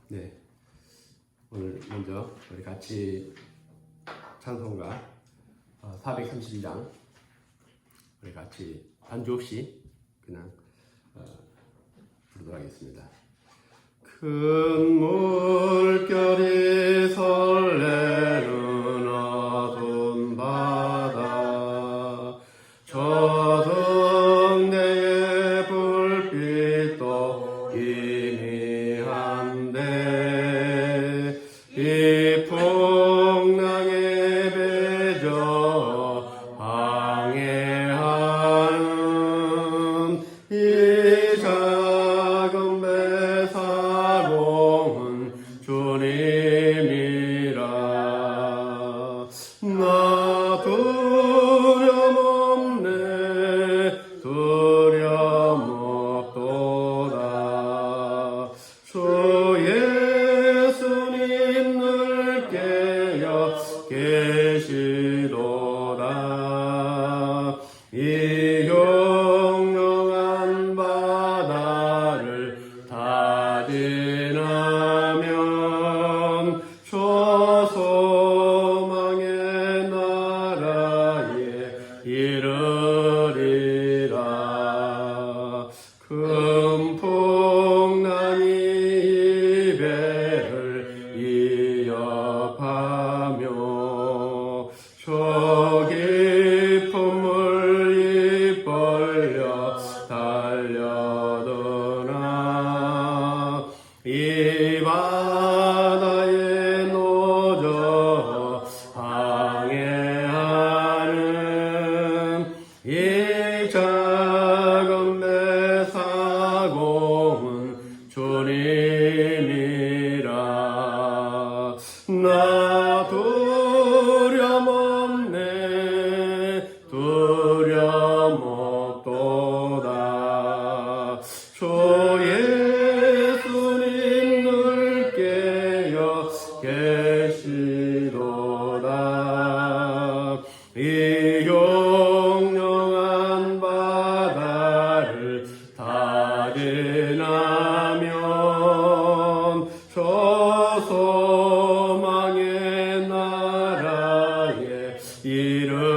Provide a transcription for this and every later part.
네, 오늘 먼저 우리 같이 찬송가 432장 우리 같이 반주 없이 그냥 부르도록 하겠습니다. 큰 물결이 설레는 어두운 바다 저등대의 불빛도 희미한데 이 풍랑에 배져 항해하는 이 작은 배 사공은 주님이라. 나 두려움없네 두려움 없도다. 주 예수님 늘 깨어 계시도다. 이 용영한 바다를 다 지나면 저 소망의 나라에 이르리라. 큰 풍랑이 이 배를 위협하며 저 깊은 물이 벌려 달려드나 이 바다에 노져 항해하는 이 작은 배 사공은 주님이라. 나 두려움 없네 두려움 없도다. 주 예수님 늘 깨어 계시도다. 이 용영한 바다를 다 지나면 저 소망의 나라에 이르리라.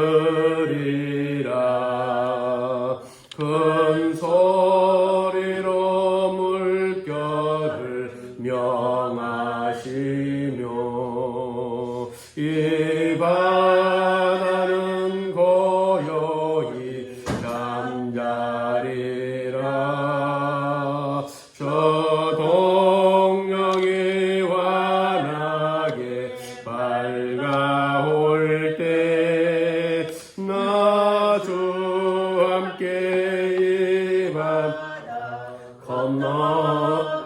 큰 소리로 물결을 명하시며 이 바다는 고요히 잠자리라. 저 동력이 환하게 밝아올 때 나 주 함께 이 바다 건너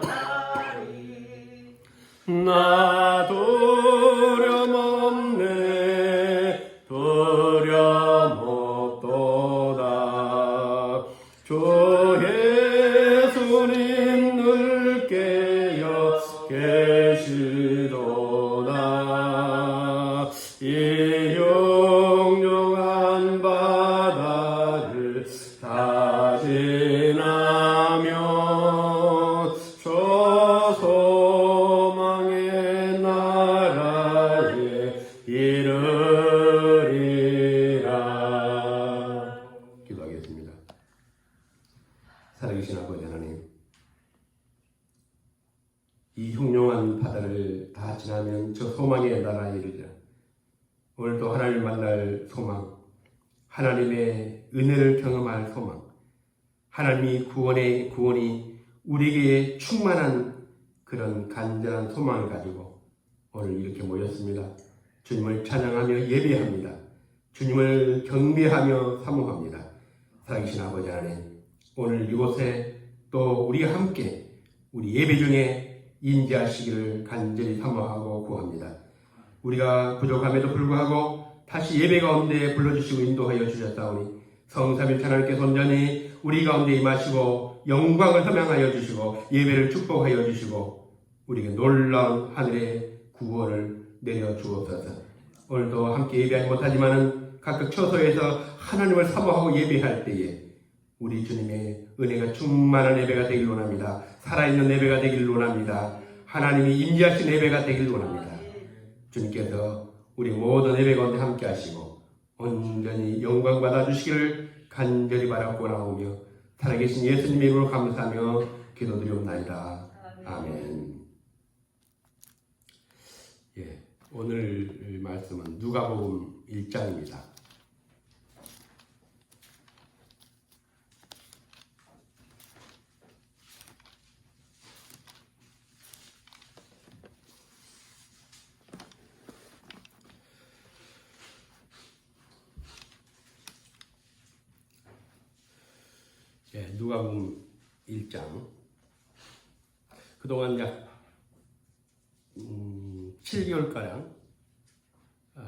나 두려움 없네 두려움 없도다. 주 예수님 늘 깨어 계시도다. 이 용영한 바다를 다 지나면 저 소망의 나라에 이르리라. 기도하겠습니다. 살아계신 아버지 하나님, 이 흉흉한 바다를 다 지나면 저 소망의 나라에 이르리라. 오늘도 하나님을 만날 소망, 하나님의 은혜를 경험할 소망, 하나님이 구원이 우리에게 충만한 그런 간절한 소망을 가지고 오늘 이렇게 모였습니다. 주님을 찬양하며 예배합니다. 주님을 경배하며 사모합니다. 살아계신 아버지 하나님, 오늘 이곳에 또 우리와 함께 우리 예배 중에 인지하시기를 간절히 사모하고 구합니다. 우리가 부족함에도 불구하고 다시 예배 가운데 불러주시고 인도하여 주셨사오니 성삼위일체 하나님께서 온전히 우리 가운데 임하시고 영광을 허명하여 주시고 예배를 축복하여 주시고 우리에게 놀라운 하늘의 구원을 내려 주옵소서. 오늘도 함께 예배하지 못하지만은 각각 처소에서 하나님을 사모하고 예배할 때에 우리 주님의 은혜가 충만한 예배가 되길 원합니다. 살아있는 예배가 되길 원합니다. 하나님이 임재하신 예배가 되길 원합니다. 주님께서 우리 모든 예배 가운데 함께 하시고 온전히 영광 받아주시기를 간절히 바라고 나오며 살아계신 예수님 이름으로 감사하며 기도드리옵나이다. 아멘. 예, 오늘 말씀은 누가복음 1장입니다. 예, 누가복음 1장. 그동안 약 7개월가량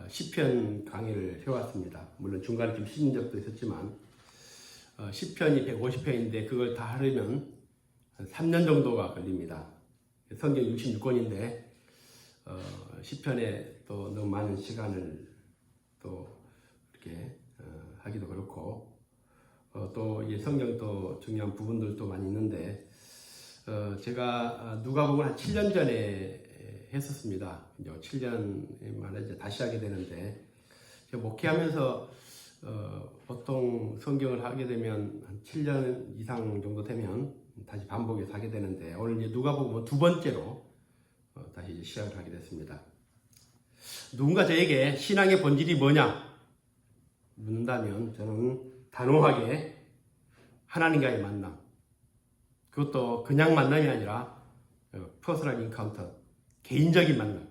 시편 강의를 해왔습니다. 물론 중간에 좀 쉬는 적도 있었지만 시편이 150편인데 그걸 다 하려면 한 3년 정도가 걸립니다. 성경 66권인데 시편에 또 너무 많은 시간을 또 이렇게 하기도 그렇고 또 이 성경 또 중요한 부분들도 많이 있는데 제가 누가복음 한 7년 전에 했었습니다. 이제 7년 만에 이제 다시 하게 되는데 제가 목회하면서 보통 성경을 하게 되면 한 7년 이상 정도 되면 다시 반복해서 하게 되는데 오늘 이제 누가복음 두 번째로 다시 이제 시작을 하게 됐습니다. 누군가 저에게 신앙의 본질이 뭐냐 묻는다면 저는 단호하게 하나님과의 만남, 그것도 그냥 만남이 아니라 퍼스널 인카운터, 개인적인 만남,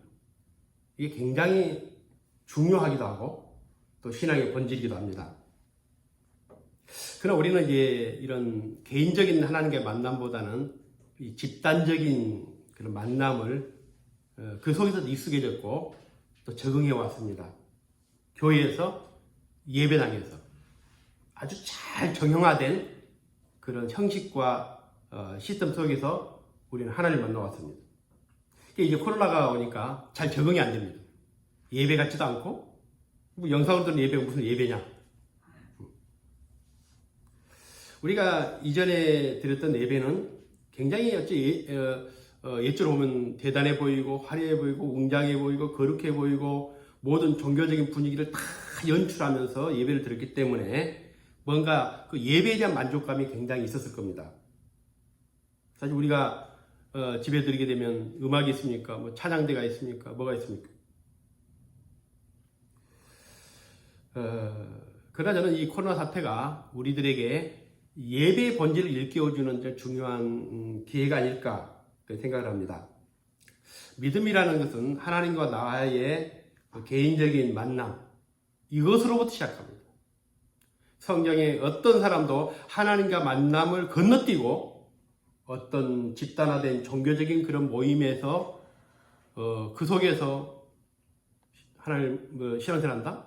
이게 굉장히 중요하기도 하고 또 신앙의 본질이기도 합니다. 그러나 우리는 이제 이런 개인적인 하나님과의 만남보다는 이 집단적인 그런 만남을 그 속에서 익숙해졌고 또 적응해 왔습니다. 교회에서, 예배당에서 아주 잘 정형화된 그런 형식과 시스템 속에서 우리는 하나님을 만나왔습니다. 이제 코로나가 오니까 잘 적응이 안 됩니다. 예배 같지도 않고, 뭐 영상으로 듣는 예배가 무슨 예배냐. 우리가 이전에 드렸던 예배는 굉장히 옛적으로 보면 대단해 보이고, 화려해 보이고, 웅장해 보이고, 거룩해 보이고, 모든 종교적인 분위기를 다 연출하면서 예배를 드렸기 때문에 뭔가 그 예배에 대한 만족감이 굉장히 있었을 겁니다. 사실 우리가 집에 들게 되면 음악이 있습니까? 뭐 찬양대가 있습니까? 뭐가 있습니까? 그러나 저는 이 코로나 사태가 우리들에게 예배의 본질을 일깨워주는 중요한 기회가 아닐까 생각을 합니다. 믿음이라는 것은 하나님과 나의 개인적인 만남, 이것으로부터 시작합니다. 성경에 어떤 사람도 하나님과 만남을 건너뛰고 어떤 집단화된 종교적인 그런 모임에서 그 속에서 하나님 신앙생활한다?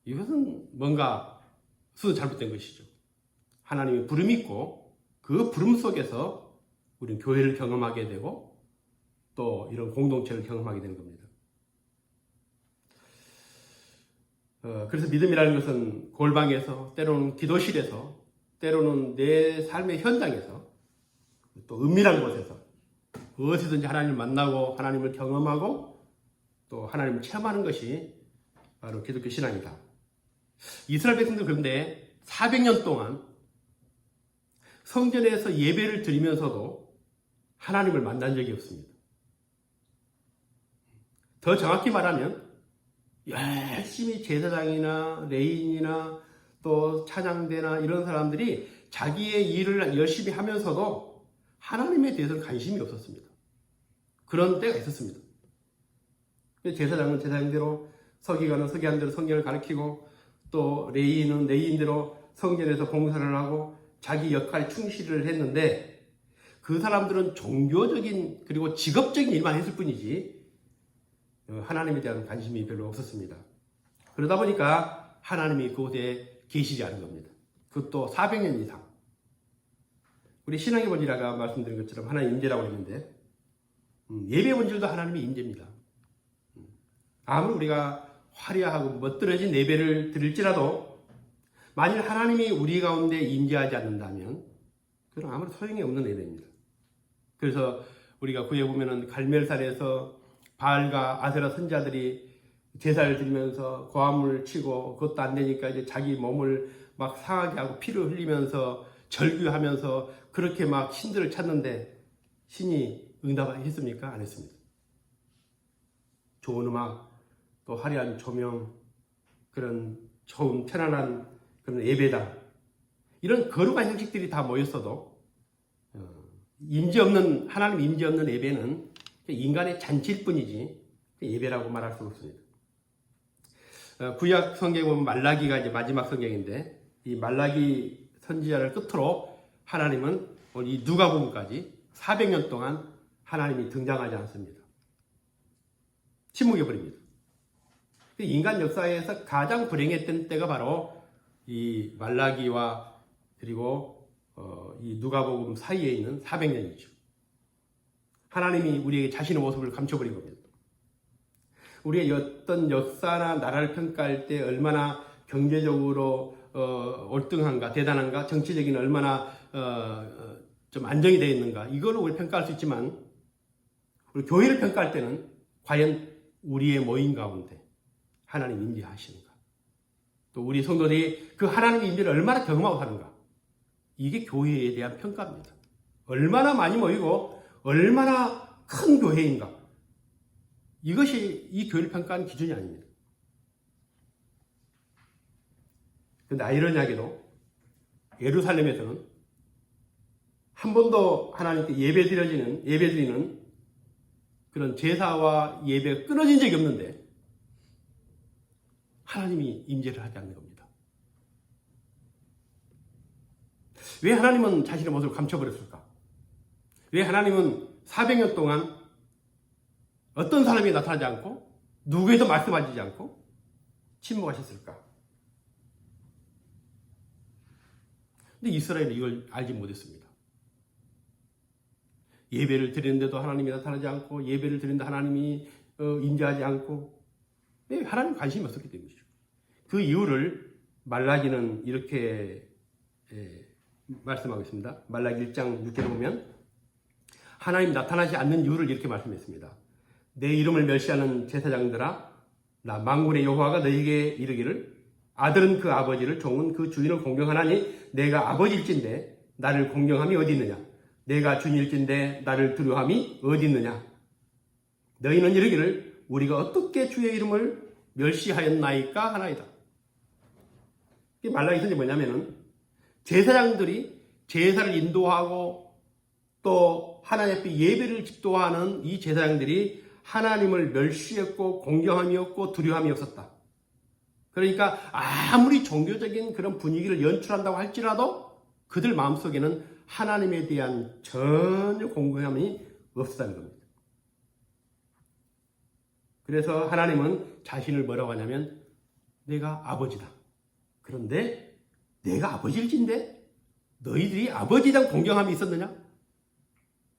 이것은 뭔가 순서 잘못된 것이죠. 하나님의 부름이 있고 그 부름 속에서 우리는 교회를 경험하게 되고 또 이런 공동체를 경험하게 되는 겁니다. 그래서 믿음이라는 것은 골방에서, 때로는 기도실에서, 때로는 내 삶의 현장에서, 또 은밀한 곳에서 무엇이든지 하나님을 만나고 하나님을 경험하고 또 하나님을 체험하는 것이 바로 기독교 신앙이다. 이스라엘 백성들 그런데 400년 동안 성전에서 예배를 드리면서도 하나님을 만난 적이 없습니다. 더 정확히 말하면 열심히 제사장이나 레인이나 또 찬양대나 이런 사람들이 자기의 일을 열심히 하면서도 하나님에 대해서는 관심이 없었습니다. 그런 때가 있었습니다. 제사장은 제사장대로, 서기관은 서기관대로 성경을 가르치고 또 레인은 레인대로 성전에서 봉사를 하고 자기 역할에 충실을 했는데 그 사람들은 종교적인 그리고 직업적인 일만 했을 뿐이지 하나님에 대한 관심이 별로 없었습니다. 그러다 보니까 하나님이 그곳에 계시지 않은 겁니다. 그것도 400년 이상. 우리 신앙의 본질 아까 말씀드린 것처럼 하나님 임재라고 했는데 예배의 본질도 하나님의 임재입니다. 아무리 우리가 화려하고 멋들어진 예배를 드릴지라도 만일 하나님이 우리 가운데 임재하지 않는다면 그건 아무리 소용이 없는 예배입니다. 그래서 우리가 구에 보면은 갈멜산에서 바알과 아세라 선자들이 제사를 드리면서 고함을 치고 그것도 안 되니까 이제 자기 몸을 막 상하게 하고 피를 흘리면서 절규하면서 그렇게 막 신들을 찾는데 신이 응답했습니까? 안 했습니다. 좋은 음악, 또 화려한 조명, 그런 좋은 편안한 그런 예배당, 이런 거룩한 형식들이 다 모였어도 하나님 임재 없는 예배는 인간의 잔치일 뿐이지 예배라고 말할 수 없습니다. 구약 성경에 보면 말라기가 이제 마지막 성경인데, 이 말라기 선지자를 끝으로 하나님은 이 누가복음까지 400년 동안 하나님이 등장하지 않습니다. 침묵해 버립니다. 인간 역사에서 가장 불행했던 때가 바로 이 말라기와 그리고 이 누가복음 사이에 있는 400년이죠. 하나님이 우리에게 자신의 모습을 감춰버린 겁니다. 우리의 어떤 역사나 나라를 평가할 때 얼마나 경제적으로 월등한가, 대단한가, 정치적인 얼마나 좀 안정이 되어 있는가, 이걸로 우리 평가할 수 있지만, 우리 교회를 평가할 때는 과연 우리의 모임 가운데 하나님 임재하시는가, 또 우리 성도들이 그 하나님의 임재를 얼마나 경험하고 사는가, 이게 교회에 대한 평가입니다. 얼마나 많이 모이고 얼마나 큰 교회인가, 이것이 이 교회를 평가하는 기준이 아닙니다. 그런데 아이러니하게도 예루살렘에서는 한 번도 하나님께 예배드리는 그런 제사와 예배가 끊어진 적이 없는데 하나님이 임재를 하지 않는 겁니다. 왜 하나님은 자신의 모습을 감춰버렸을까? 왜 하나님은 400년 동안 어떤 사람이 나타나지 않고 누구에도 말씀하시지 않고 침묵하셨을까? 근데 이스라엘은 이걸 알지 못했습니다. 예배를 드리는데도 하나님이 나타나지 않고, 예배를 드리는데 하나님이 임재하지 않고, 왜? 하나님 관심이 없었기 때문이죠. 그 이유를 말라기는 이렇게 말씀하고 있습니다. 말라기 1장 6절에 보면 하나님 나타나지 않는 이유를 이렇게 말씀했습니다. 내 이름을 멸시하는 제사장들아, 나 만군의 여호와가 너희에게 이르기를, 아들은 그 아버지를, 종은 그 주인을 공경하나니 내가 아버지일진데 나를 공경함이 어디 있느냐? 내가 주인일진데 나를 두려움이 어디 있느냐? 너희는 이르기를 우리가 어떻게 주의 이름을 멸시하였나이까 하나이다. 이 말라기 선지 뭐냐면은 제사장들이 제사를 인도하고 또 하나님 앞에 예배를 집도하는 이 제사장들이 하나님을 멸시했고 공경함이 없고 두려움이 없었다. 그러니까 아무리 종교적인 그런 분위기를 연출한다고 할지라도 그들 마음속에는 하나님에 대한 전혀 공경함이 없었다는 겁니다. 그래서 하나님은 자신을 뭐라고 하냐면 내가 아버지다. 그런데 내가 아버지일진데 너희들이 아버지에 대한 공경함이 있었느냐?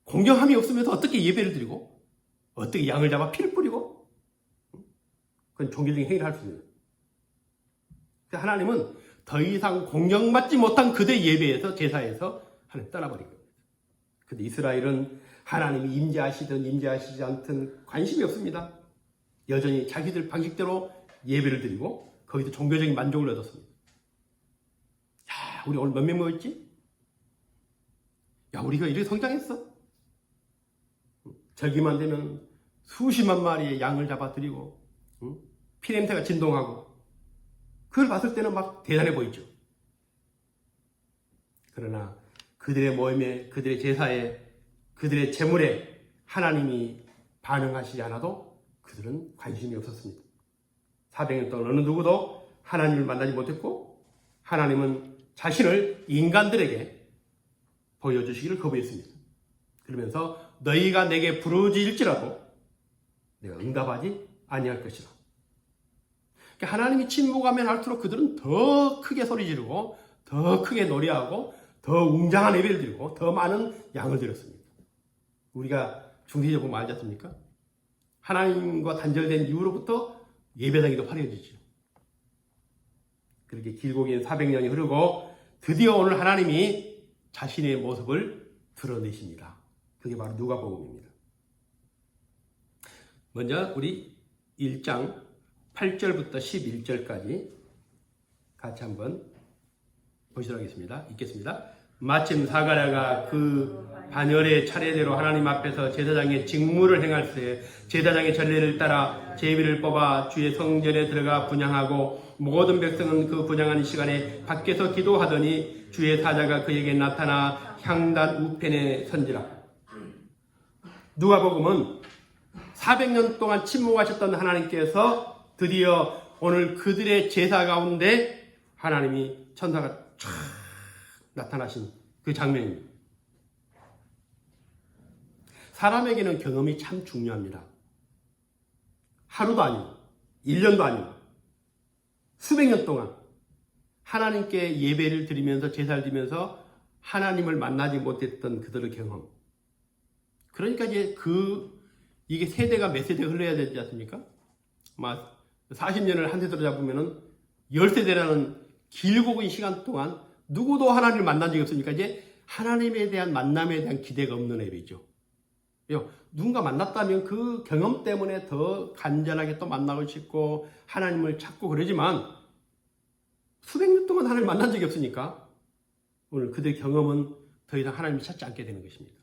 공경함이 없으면서 어떻게 예배를 드리고 어떻게 양을 잡아 피를 뿌리고? 그건 종교적인 행위를 할 수 있는. 하나님은 더 이상 공경받지 못한 그들의 예배에서, 제사에서 하나님 떠나버린 겁니다. 근데 이스라엘은 하나님이 임재하시든 임재하시지 않든 관심이 없습니다. 여전히 자기들 방식대로 예배를 드리고 거기서 종교적인 만족을 얻었습니다. 야, 우리 오늘 몇 명 모였지? 야, 우리가 이렇게 성장했어? 절기만 되면 수십만 마리의 양을 잡아드리고 피냄새가 진동하고, 그걸 봤을 때는 막 대단해 보이죠. 그러나 그들의 모임에, 그들의 제사에, 그들의 제물에 하나님이 반응하시지 않아도 그들은 관심이 없었습니다. 400년 동안 어느 누구도 하나님을 만나지 못했고, 하나님은 자신을 인간들에게 보여주시기를 거부했습니다. 그러면서 너희가 내게 부르짖을지라도 내가 응답하지 아니할 것이라. 하나님이 침묵하면 할수록 그들은 더 크게 소리 지르고 더 크게 노래하고 더 웅장한 예배를 드리고 더 많은 양을 드렸습니다. 우리가 중세적으로 보면 알지 않습니까? 하나님과 단절된 이후로부터 예배당이 더 화려해지죠. 그렇게 길고 긴 400년이 흐르고 드디어 오늘 하나님이 자신의 모습을 드러내십니다. 그 그게 바로 누가복음입니다. 먼저 우리 1장 8절부터 11절까지 같이 한번 보시도록 하겠습니다. 읽겠습니다. 마침 사가랴가 그 반열의 차례대로 하나님 앞에서 제사장의 직무를 행할 때 제사장의 전례를 따라 제비를 뽑아 주의 성전에 들어가 분향하고 모든 백성은 그 분향하는 시간에 밖에서 기도하더니 주의 사자가 그에게 나타나 향단 우편에 선지라. 누가복음은 400년 동안 침묵하셨던 하나님께서 드디어 오늘 그들의 제사 가운데 하나님이 천사가 촥 나타나신 그 장면입니다. 사람에게는 경험이 참 중요합니다. 하루도 아니고 1년도 아니고 수백 년 동안 하나님께 예배를 드리면서 제사를 드리면서 하나님을 만나지 못했던 그들의 경험. 그러니까 이제 이게 세대가 몇 세대가 흘러야 되지 않습니까? 40년을 한 세대로 잡으면은 10세대라는 길고 긴 시간 동안 누구도 하나님을 만난 적이 없으니까 이제 하나님에 대한 만남에 대한 기대가 없는 애비죠. 누군가 만났다면 그 경험 때문에 더 간절하게 또 만나고 싶고 하나님을 찾고 그러지만 수백 년 동안 하나님을 만난 적이 없으니까 오늘 그들의 경험은 더 이상 하나님을 찾지 않게 되는 것입니다.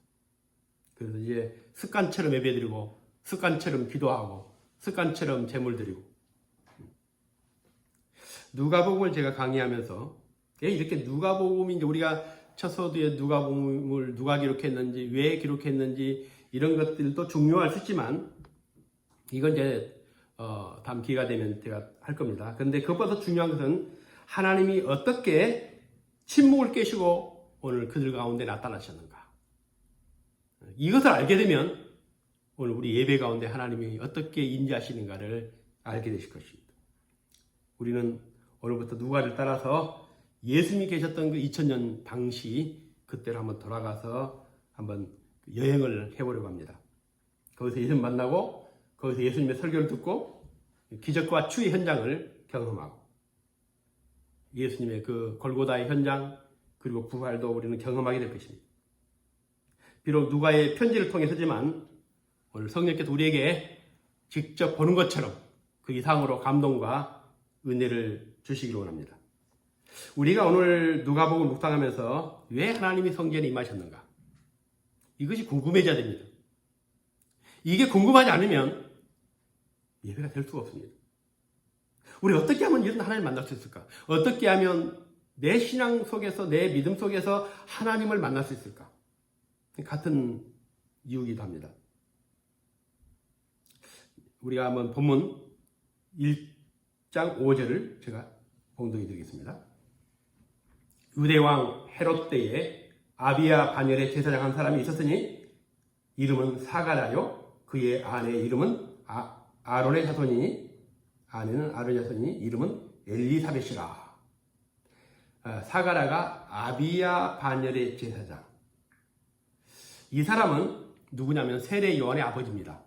그래서 이제 습관처럼 예배드리고 습관처럼 기도하고 습관처럼 제물 드리고. 누가복음을 제가 강의하면서 이렇게 누가복음이 이제 우리가 첫 서두에 누가복음을 누가 기록했는지 왜 기록했는지 이런 것들도 중요할 수 있지만 이건 이제 다음 기회가 되면 제가 할 겁니다. 그런데 그것보다 중요한 것은 하나님이 어떻게 침묵을 깨시고 오늘 그들 가운데 나타나셨는가. 이것을 알게 되면 오늘 우리 예배 가운데 하나님이 어떻게 인지하시는가를 알게 되실 것입니다. 우리는 오늘부터 누가를 따라서 예수님이 계셨던 그 2000년 당시 그때로 한번 돌아가서 한번 여행을 해보려고 합니다. 거기서 예수님 만나고 거기서 예수님의 설교를 듣고 기적과 추의 현장을 경험하고 예수님의 그 골고다의 현장 그리고 부활도 우리는 경험하게 될 것입니다. 비록 누가의 편지를 통해서지만 오늘 성령께서 우리에게 직접 보는 것처럼 그 이상으로 감동과 은혜를 주시기를 원합니다. 우리가 오늘 누가복음 묵상하면서 왜 하나님이 성전에 임하셨는가? 이것이 궁금해져야 됩니다. 이게 궁금하지 않으면 예배가 될 수가 없습니다. 우리 어떻게 하면 이런 하나님을 만날 수 있을까? 어떻게 하면 내 신앙 속에서 내 믿음 속에서 하나님을 만날 수 있을까? 같은 이유이기도 합니다. 우리가 한번 본문 1장 5절을 제가 봉독해 드리겠습니다. 유대왕 헤롯 때에 아비야 반열의 제사장 한 사람이 있었으니 이름은 사가랴요 그의 아내의 이름은 아론의 자손이니 아내는 아론의 자손이니 이름은 엘리사벳이라. 사가랴가 아비야 반열의 제사장. 이 사람은 누구냐면 세례 요한의 아버지입니다.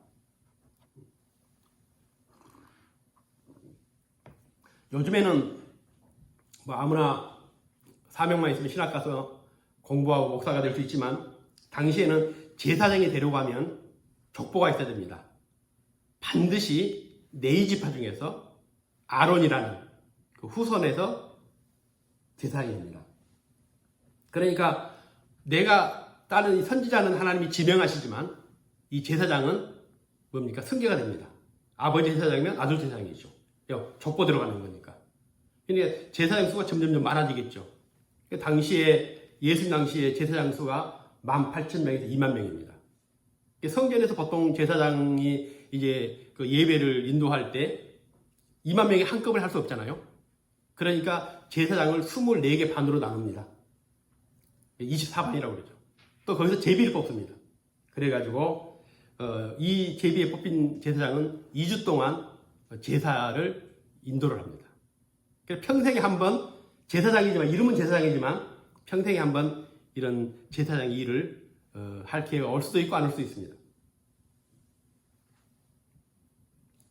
요즘에는 아무나 사명만 있으면 신학 가서 공부하고 목사가 될 수 있지만 당시에는 제사장이 데려가면 족보가 있어야 됩니다. 반드시 네 지파 중에서 아론이라는 그 후손에서 제사장이 됩니다. 그러니까 내가 다른 선지자는 하나님이 지명하시지만 이 제사장은 뭡니까? 승계가 됩니다. 아버지 제사장이면 아들 제사장이죠. 족보 들어가는 거니까. 그러니까 제사장 수가 점점 많아지겠죠. 당시에 예수님 당시에 제사장 수가 18,000명에서 2만 명입니다. 성전에서 보통 제사장이 이제 그 예배를 인도할 때 2만 명이 한꺼번에 할 수 없잖아요. 그러니까 제사장을 24개 반으로 나눕니다. 24반이라고 그러죠. 또 거기서 제비를 뽑습니다. 그래가지고 이 제비에 뽑힌 제사장은 2주 동안 제사를 인도를 합니다. 평생에 한 번 제사장이지만 이름은 제사장이지만 평생에 한 번 이런 제사장 일을 할 기회가 올 수도 있고 안 올 수도 있습니다.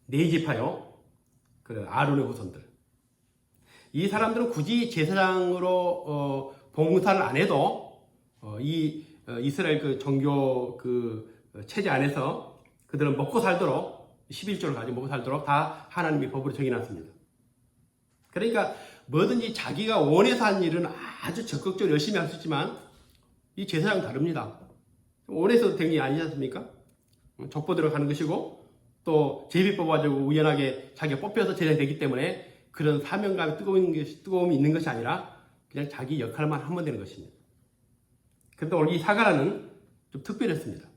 네 지파요. 아론의 후손들. 이 사람들은 굳이 제사장으로 봉사를 안 해도 이 이스라엘 그 종교 그 체제 안에서 그들은 먹고 살도록 11조를 가지고 먹고 살도록 다 하나님이 법으로 정해놨습니다. 그러니까 뭐든지 자기가 원해서 한 일은 아주 적극적으로 열심히 할 수 있지만 이 제사장은 다릅니다. 원해서 된 게 아니지 않습니까? 족보대로 가는 것이고 또 제비뽑 가지고 우연하게 자기가 뽑혀서 제사장이 되기 때문에 그런 사명감에 뜨거움이 있는 것이 아니라 그냥 자기 역할만 하면 되는 것입니다. 그런데 오늘 이 사가라는 좀 특별했습니다.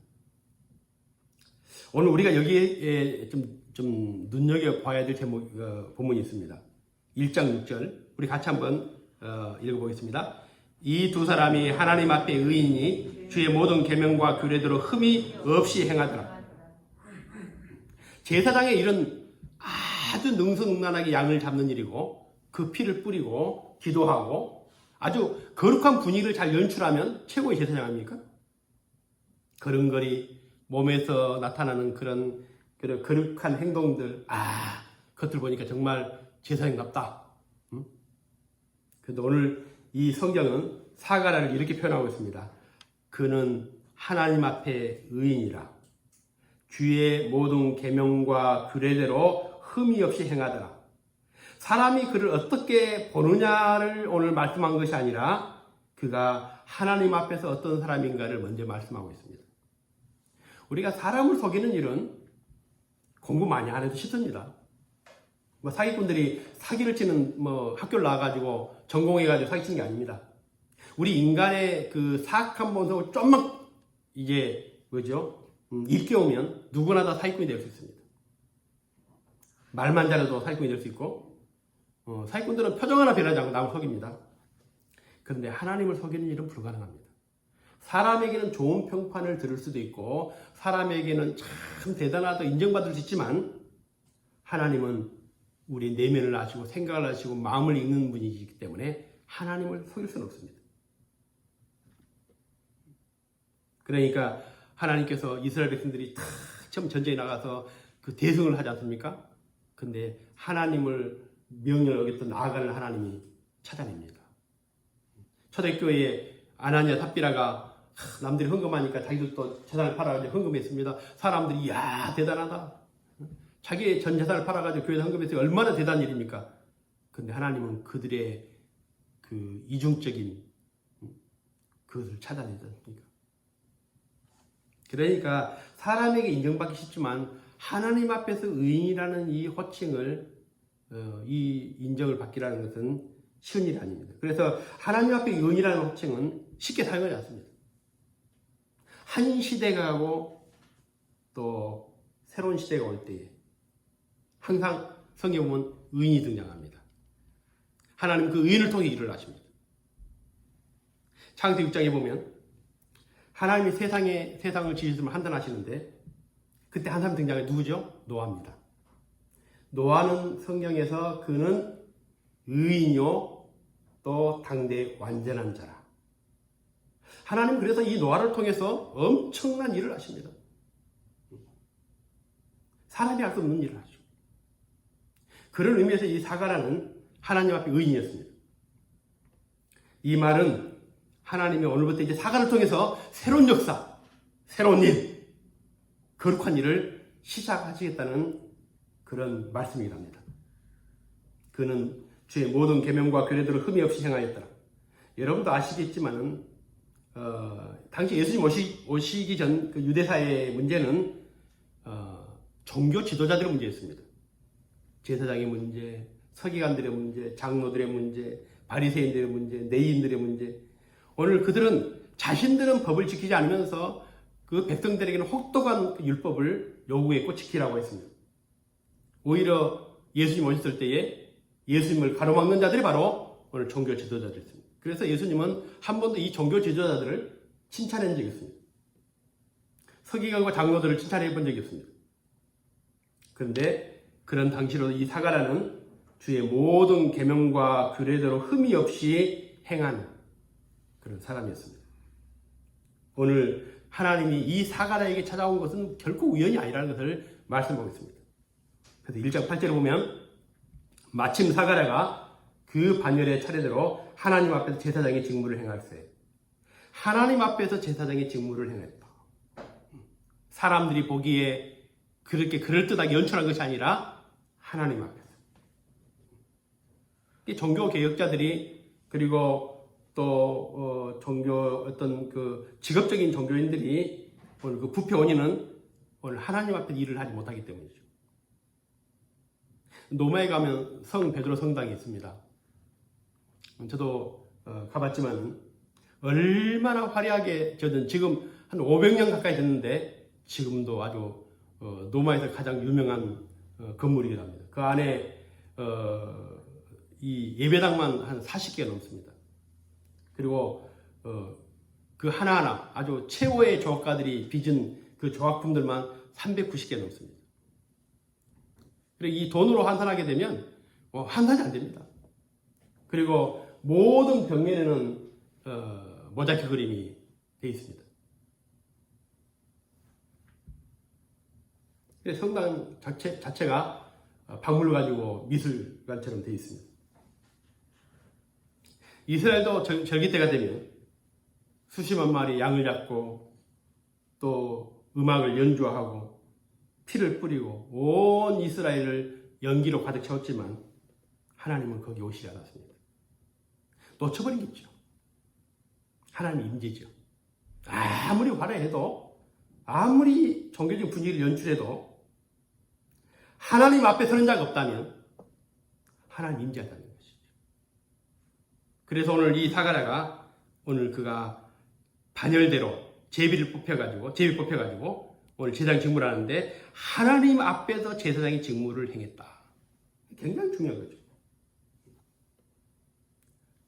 오늘 우리가 여기에 좀 눈여겨봐야 될 제목, 본문이 있습니다. 1장 6절 우리 같이 한번 읽어보겠습니다. 이 두 사람이 하나님 앞에 의인이 주의 모든 계명과 규례대로 흠이 없이 행하더라. 제사장의 일은 아주 능수능란하게 양을 잡는 일이고 그 피를 뿌리고 기도하고 아주 거룩한 분위기를 잘 연출하면 최고의 제사장 아닙니까? 걸음걸이 몸에서 나타나는 그런 거룩한 행동들, 그것들 보니까 정말 제사장답다. 그런데 오늘 이 성경은 사가랴를 이렇게 표현하고 있습니다. 그는 하나님 앞에 의인이라 주의 모든 계명과 규례대로 흠이 없이 행하더라. 사람이 그를 어떻게 보느냐를 오늘 말씀한 것이 아니라 그가 하나님 앞에서 어떤 사람인가를 먼저 말씀하고 있습니다. 우리가 사람을 속이는 일은 공부 많이 안 해도 쉽습니다. 사기꾼들이 사기를 치는 학교를 나와가지고 전공해가지고 사기치는 게 아닙니다. 우리 인간의 그 사악한 본성을 좀만 이제 일깨우면 누구나 다 사기꾼이 될 수 있습니다. 말만 잘해도 사기꾼이 될 수 있고 사기꾼들은 표정 하나 변하지 않고 남을 속입니다. 그런데 하나님을 속이는 일은 불가능합니다. 사람에게는 좋은 평판을 들을 수도 있고 사람에게는 참 대단하다 인정받을 수 있지만 하나님은 우리 내면을 아시고 생각을 아시고 마음을 읽는 분이기 때문에 하나님을 속일 수는 없습니다. 그러니까 하나님께서 이스라엘 백성들이 다 처음 전쟁에 나가서 그 대승을 하지 않습니까? 근데 하나님을 명령을 어겼던 나아가는 하나님이 찾아냅니다. 초대교회에 아나니아 삽비라가 남들이 헌금하니까 자기들도 재산을 팔아가지고 헌금했습니다. 사람들이 대단하다. 자기의 전 재산을 팔아가지고 교회에 헌금했어요. 얼마나 대단한 일입니까? 근데 하나님은 그들의 그 이중적인 그것을 찾아내지 않습니까? 그러니까 사람에게 인정받기 쉽지만 하나님 앞에서 의인이라는 이 호칭을 이 인정을 받기라는 것은 쉬운 일이 아닙니다. 그래서 하나님 앞에 의인이라는 호칭은 쉽게 사용하지 않습니다. 한 시대가 가고 또 새로운 시대가 올 때에 항상 성경에 보면 의인이 등장합니다. 하나님 그 의인을 통해 일을 하십니다. 창세기 6장에 보면 하나님이 세상을 지으심을 판단하시는데 그때 한 사람 등장해 누구죠? 노아입니다. 노아는 성경에서 그는 의인이요 또 당대의 완전한 자라. 하나님 그래서 이 노아를 통해서 엄청난 일을 하십니다. 사람이 할 수 없는 일을 하죠. 그런 의미에서 이 사가랴는 하나님 앞에 의인이었습니다. 이 말은 하나님이 오늘부터 이제 사가를 통해서 새로운 역사, 새로운 일, 거룩한 일을 시작하시겠다는 그런 말씀이랍니다. 그는 주의 모든 계명과 규례대로 흠이 없이 행하였더라. 여러분도 아시겠지만은 당시 예수님 오시기 전 그 유대사의 문제는 종교 지도자들의 문제였습니다. 제사장의 문제, 서기관들의 문제, 장로들의 문제, 바리새인들의 문제, 내인들의 문제. 오늘 그들은 자신들은 법을 지키지 않으면서 그 백성들에게는 혹독한 그 율법을 요구했고 지키라고 했습니다. 오히려 예수님 오셨을 때에 예수님을 가로막는 자들이 바로 오늘 종교 지도자들이었습니다. 그래서 예수님은 한 번도 이 종교 지도자들을 칭찬한 적이 없습니다. 서기관과 장로들을 칭찬해 본 적이 없습니다. 그런데 그런 당시로 이 사가랴는 주의 모든 계명과 규례대로 흠이 없이 행한 그런 사람이었습니다. 오늘 하나님이 이 사가랴에게 찾아온 것은 결코 우연이 아니라는 것을 말씀하고 있습니다. 그래서 1장 8절에 보면 마침 사가랴가 그 반열의 차례대로 하나님 앞에서 제사장의 직무를 행할세. 하나님 앞에서 제사장의 직무를 행했다. 사람들이 보기에 그렇게 그럴듯하게 연출한 것이 아니라 하나님 앞에서. 종교 개혁자들이 그리고 또 종교 어떤 그 직업적인 종교인들이 오늘 그 부패 원인은 오늘 하나님 앞에 일을 하지 못하기 때문이죠. 로마에 가면 성 베드로 성당이 있습니다. 저도 가봤지만 얼마나 화려하게 저는 지금 한 500년 가까이 됐는데 지금도 아주 로마에서 가장 유명한 건물이긴 합니다. 그 안에 이 예배당만 한 40개가 넘습니다. 그리고 그 하나하나 아주 최고의 조각가들이 빚은 그 조각품들만 390개 넘습니다. 그리고 이 돈으로 환산하게 되면 환산이 안 됩니다. 그리고 모든 벽면에는 모자이크 그림이 되어 있습니다. 성당 자체가 박물을 가지고 미술관처럼 되어 있습니다. 이스라엘도 절기때가 되면 수십만 마리 양을 잡고 또 음악을 연주하고 피를 뿌리고 온 이스라엘을 연기로 가득 채웠지만 하나님은 거기 오시지 않았습니다. 놓쳐버린 게 있죠. 하나님의 임재죠. 아무리 화려해도 아무리 종교적인 분위기를 연출해도 하나님 앞에 서는 자가 없다면 하나님 임재하다는 것이죠. 그래서 오늘 이 사가랴가 오늘 그가 반열대로 제비 뽑혀가지고 오늘 제사장 직무를 하는데 하나님 앞에서 제사장의 직무를 행했다. 굉장히 중요한 거죠.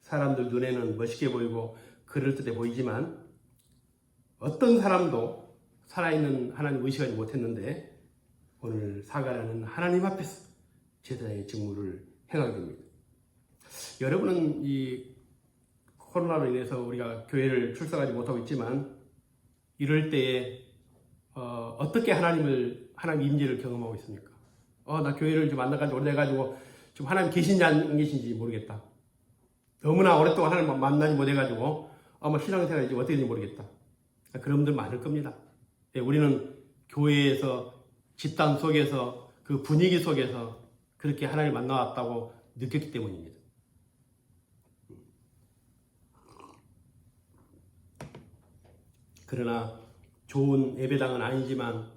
사람들 눈에는 멋있게 보이고 그럴듯해 보이지만 어떤 사람도 살아있는 하나님 의식하지 못했는데 오늘 사가랴는 하나님 앞에서 제사장의 직무를 행하게 됩니다. 여러분은 이 코로나로 인해서 우리가 교회를 출석하지 못하고 있지만 이럴 때에 어떻게 하나님 임재를 경험하고 있습니까? 나 교회를 좀 만나가지고 오래돼가지고 좀 하나님 계신지 안 계신지 모르겠다. 너무나 오랫동안 하나님 만나지 못해가지고 신앙생활이 어떻게 되는지 모르겠다. 그런 분들 많을 겁니다. 우리는 교회에서 집단 속에서 그 분위기 속에서 그렇게 하나님을 만나왔다고 느꼈기 때문입니다. 그러나 좋은 예배당은 아니지만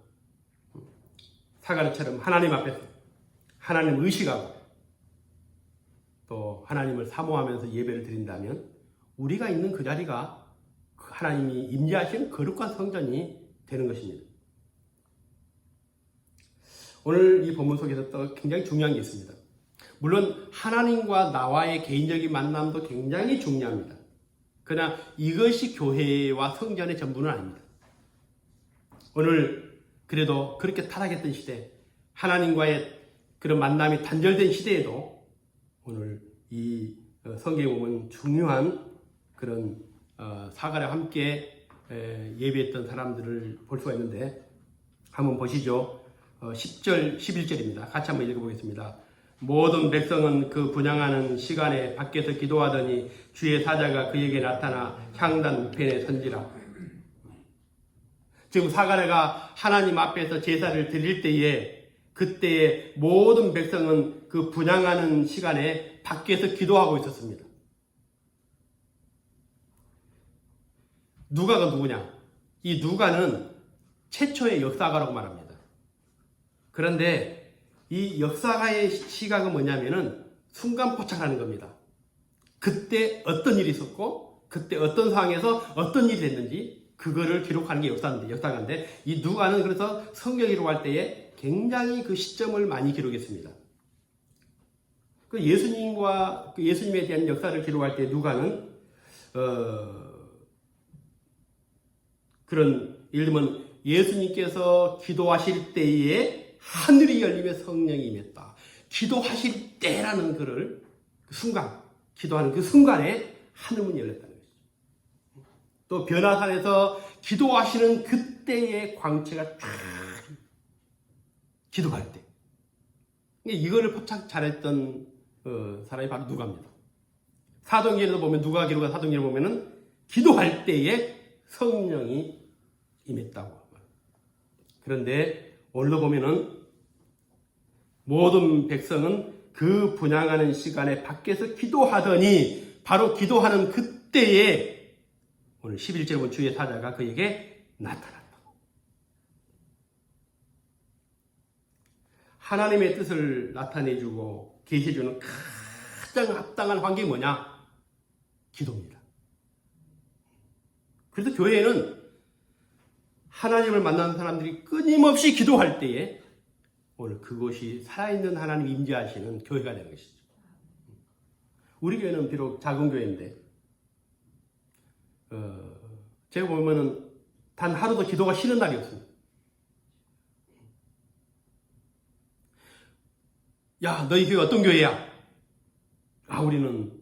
사가랴처럼 하나님 앞에서 하나님을 의식하고 또 하나님을 사모하면서 예배를 드린다면 우리가 있는 그 자리가 하나님이 임재하신 거룩한 성전이 되는 것입니다. 오늘 이 본문 속에서 또 굉장히 중요한 게 있습니다. 물론 하나님과 나와의 개인적인 만남도 굉장히 중요합니다. 그러나 이것이 교회와 성전의 전부는 아닙니다. 오늘 그래도 그렇게 타락했던 시대, 하나님과의 그런 만남이 단절된 시대에도 오늘 이 성경에 보면 중요한 그런 사가랴와 함께 예배했던 사람들을 볼 수가 있는데 한번 보시죠. 10절, 11절입니다. 같이 한번 읽어보겠습니다. 모든 백성은 그 분향하는 시간에 밖에서 기도하더니 주의 사자가 그에게 나타나 향단 우편에 선지라. 지금 사가랴가 하나님 앞에서 제사를 드릴 때에 그때에 모든 백성은 그 분향하는 시간에 밖에서 기도하고 있었습니다. 누가가 누구냐? 이 누가는 최초의 역사가라고 말합니다. 그런데 이 역사가의 시각은 뭐냐면은 순간포착하는 겁니다. 그때 어떤 일이 있었고 그때 어떤 상황에서 어떤 일이 됐는지 그거를 기록하는 게 역사가인데 이 누가는 그래서 성경 기록할 때에 굉장히 그 시점을 많이 기록했습니다. 그 예수님과 그 예수님에 대한 역사를 기록할 때 누가는 그런 예를 들면 예수님께서 기도하실 때에 하늘이 열리며 성령이 임했다. 기도하실 때라는 그 순간, 기도하는 그 순간에 하늘문이 열렸다는 것이죠. 또 변화산에서 기도하시는 그때의 광채가 쫙 기도할 때. 이거를 포착 잘했던 사람이 바로 누가입니다. 사도행전에서 보면 누가 기록한 사도행전을 보면은 기도할 때에 성령이 임했다고. 그런데 오늘도 보면은 모든 백성은 그 분향하는 시간에 밖에서 기도하더니 바로 기도하는 그때에 오늘 11절에 보면 주의 사자가 그에게 나타났다. 하나님의 뜻을 나타내주고 계시해주는 가장 합당한 환경이 뭐냐? 기도입니다. 그래서 교회는 하나님을 만나는 사람들이 끊임없이 기도할 때에 오늘 그것이 살아있는 하나님 임재하시는 교회가 되는 것이죠. 우리 교회는 비록 작은 교회인데 제가 보면은 단 하루도 기도가 쉬는 날이 없습니다. 야, 너희 교회 어떤 교회야? 우리는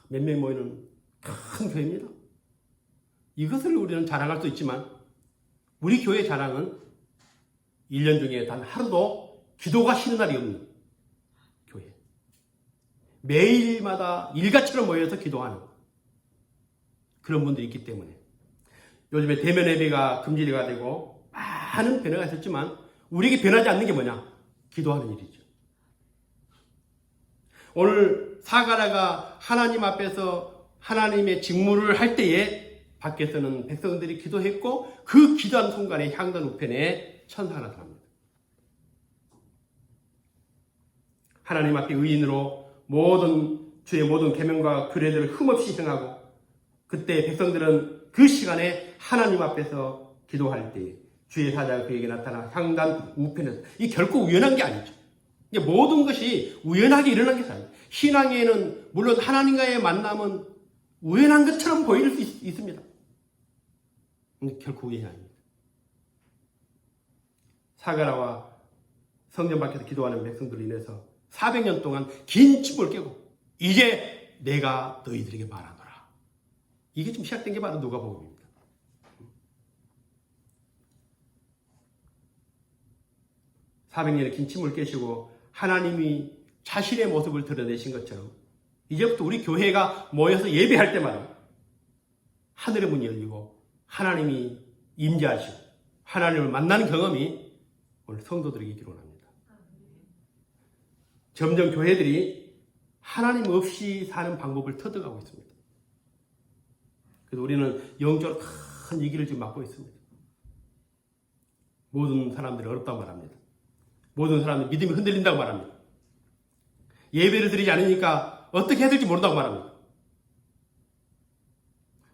몇 명 모이는 큰 교회입니다. 이것을 우리는 자랑할 수 있지만 우리 교회 자랑은 1년 중에 단 하루도 기도가 쉬는 날이 없는 교회. 매일마다 일가처럼 모여서 기도하는 그런 분들이 있기 때문에 요즘에 대면 예배가 금지가 되고 많은 변화가 있었지만 우리에게 변하지 않는 게 뭐냐? 기도하는 일이죠. 오늘 사가랴가 하나님 앞에서 하나님의 직무를 할 때에 밖에서는 백성들이 기도했고 그 기도한 순간에 향단 우편에 천사가 나타납니다. 하나님 앞에 의인으로 주의 모든 계명과 규례들을 흠없이 행하고 그때 백성들은 그 시간에 하나님 앞에서 기도할 때 주의 사자가 그에게 나타나 향단 우편에서 이 결코 우연한 게 아니죠. 모든 것이 우연하게 일어난 게 아니에요. 신앙에는 물론 하나님과의 만남은 우연한 것처럼 보일 수 있습니다. 근데 결코 우연이 아닙니다. 사가랴와 성전 밖에서 기도하는 백성들로 인해서 400년 동안 긴 침을 깨고 이제 내가 너희들에게 말하노라. 이게 지금 시작된 게 바로 누가복음입니다. (400년의) 긴 침을 깨시고 하나님이 자신의 모습을 드러내신 것처럼 이제부터 우리 교회가 모여서 예배할 때마다 하늘의 문이 열리고 하나님이 임재하시고 하나님을 만나는 경험이 오늘 성도들에게 있기를 원합니다. 점점 교회들이 하나님 없이 사는 방법을 터득하고 있습니다. 그래서 우리는 영적으로 큰 위기를 지금 맞고 있습니다. 모든 사람들이 어렵다고 말합니다. 모든 사람들이 믿음이 흔들린다고 말합니다. 예배를 드리지 않으니까 어떻게 해야 될지 모른다고 말합니다.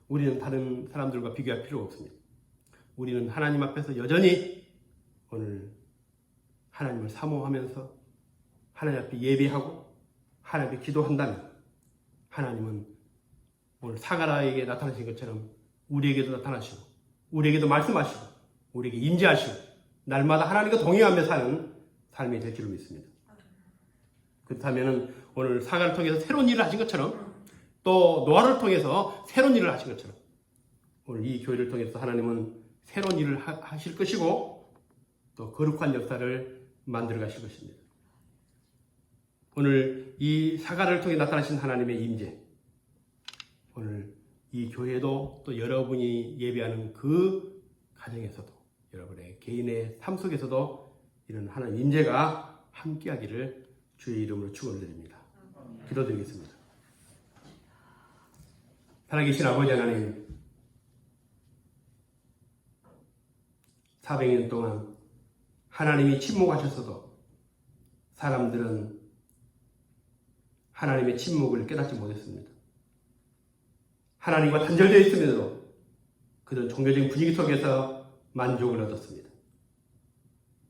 우리는 다른 사람들과 비교할 필요가 없습니다. 우리는 하나님 앞에서 여전히 오늘 하나님을 사모하면서 하나님 앞에 예배하고 하나님 앞에 기도한다면 하나님은 오늘 사가랴에게 나타나신 것처럼 우리에게도 나타나시고 우리에게도 말씀하시고 우리에게 임재하시고 날마다 하나님과 동행하며 사는 삶이 될 줄로 믿습니다. 그렇다면 오늘 사가랴를 통해서 새로운 일을 하신 것처럼 또 노아를 통해서 새로운 일을 하신 것처럼 오늘 이 교회를 통해서 하나님은 새로운 일을 하실 것이고 또 거룩한 역사를 만들어 가실 것입니다. 오늘 이 사가랴를 통해 나타나신 하나님의 임재, 오늘 이 교회도 또 여러분이 예배하는 그 가정에서도 여러분의 개인의 삶 속에서도 이런 하나님 임재가 함께하기를 주의 이름으로 축원드립니다. 기도드리겠습니다. 살아계신 아버지 하나님, 400년 동안 하나님이 침묵하셨어도 사람들은 하나님의 침묵을 깨닫지 못했습니다. 하나님과 단절되어 있음에도 그들은 종교적인 분위기 속에서 만족을 얻었습니다.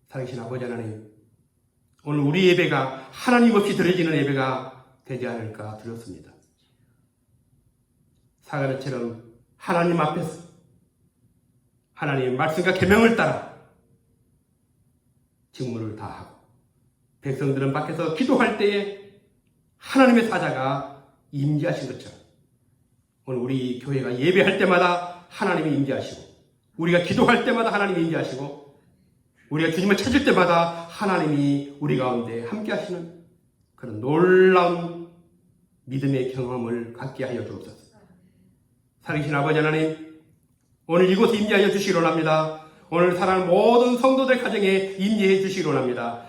살아계신 아버지 하나님, 오늘 우리 예배가 하나님 없이 드려지는 예배가 되지 않을까 두렵습니다. 사가랴처럼 하나님 앞에서 하나님의 말씀과 계명을 따라 직무를 다하고 백성들은 밖에서 기도할 때에 하나님의 사자가 임재하신 것처럼 오늘 우리 교회가 예배할 때마다 하나님이 임재하시고 우리가 기도할 때마다 하나님이 임재하시고 우리가 주님을 찾을 때마다 하나님이 우리 가운데 함께 하시는 그런 놀라운 믿음의 경험을 갖게 하여 주옵소서. 살아계신 아버지 하나님, 오늘 이곳에 임재하여 주시기 원합니다. 오늘 사랑하는 모든 성도들 가정에 임재해 주시기 원합니다.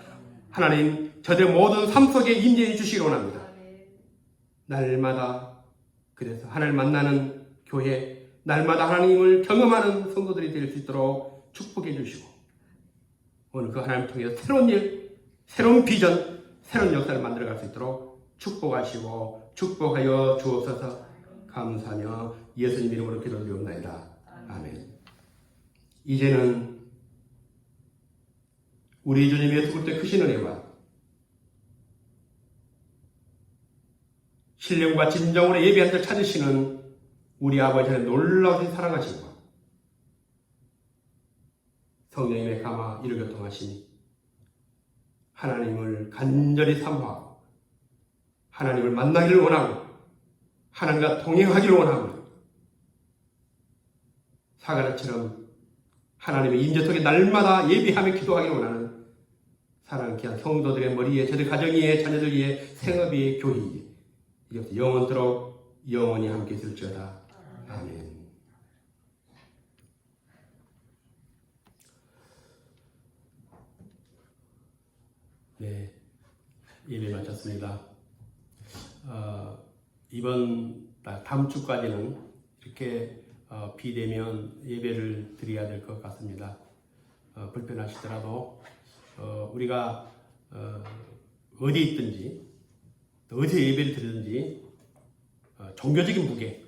하나님, 저들 모든 삶 속에 임재해 주시기 원합니다. 날마다 그래서 하나님 만나는 교회, 날마다 하나님을 경험하는 성도들이 될 수 있도록 축복해 주시고, 오늘 그 하나님 통해서 새로운 일, 새로운 비전, 새로운 역사를 만들어갈 수 있도록 축복하시고 축복하여 주옵소서. 감사하며 예수님 이름으로 기도드리옵나이다. 아멘. 이제는 우리 주님 예수 그리스도의 크신 은혜와 신령과 진정으로 예배한 자 찾으시는 우리 아버지의 놀라운 사랑하심과 성령님의 감화 이를 교통하시니 하나님을 간절히 사모하고 하나님을 만나기를 원하고 하나님과 동행하기를 원하고 사가랴처럼 하나님의 임재 속에 날마다 예비하며 기도하기를 원하는 사랑하는 귀한 성도들의 머리에, 저들 가정 위에, 자녀들 위에, 생업 위에, 교회 위에 이제부터 영원토록 영원히 함께 있을지어다. 아멘. 네, 예배 마쳤습니다. 다음 주까지는 이렇게 비대면 예배를 드려야 될 것 같습니다. 불편하시더라도 우리가 어디에 있든지 어디에 예배를 드리든지 종교적인 무게,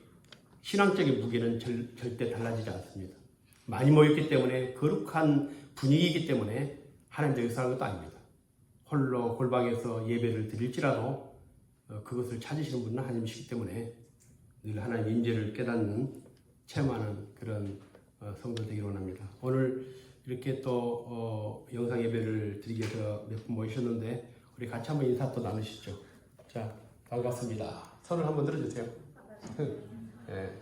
신앙적인 무게는 절대 달라지지 않습니다. 많이 모였기 때문에 거룩한 분위기이기 때문에 하나님의 역사하는 것도 아닙니다. 홀로 골방에서 예배를 드릴지라도 그것을 찾으시는 분은 하나님이시기 때문에 늘 하나님의 임재를 깨닫는, 체험하는 그런 성도 되기를 원합니다. 오늘 이렇게 또 영상 예배를 드리기 위해서 몇 분 모이셨는데 우리 같이 한번 인사 또 나누시죠. 자, 반갑습니다. 손을 한번 들어주세요. 네.